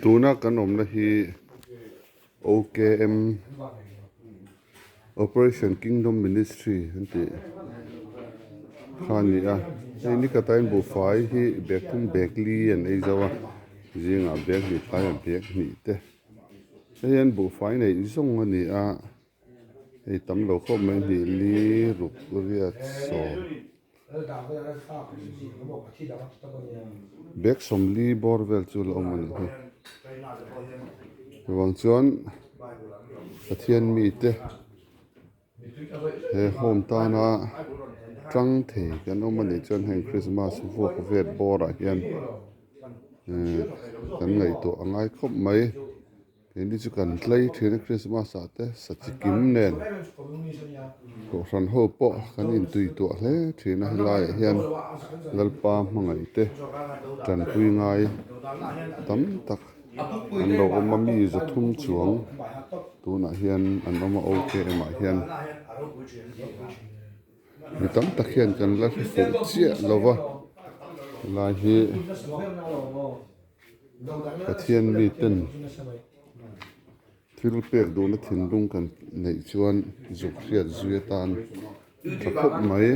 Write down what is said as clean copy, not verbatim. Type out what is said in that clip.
tuna kan om na hi OKM Operation Kingdom Ministry hanti khani a ni ka tain bu fai hi bek thum bek li an ei zawa jinga bek ni phai an bek ni te hian bu fai nei zong ani a ei tam lo khom mai ni li ruk riat so bek som li borvel chu lo man hi wang chuan pathian mi te he hom ta na trăng thể kan om ani chuan heng Christmas vok vet bora hian kan ngai to angai khop mai ni chu kan tlai thina Christmas ate sachikim nen ko ran ho po kan in tui to hle thina helai hian lalpa mangai te tran pui ngai tam tak an lo om mi za thum chuang tuna hian an oma OKM a hian mi tam tak hian kan la fu chia lova la hi pathian mi ten thil pek do na thin lung kan nei chuan zuk riat zui tan thakop mai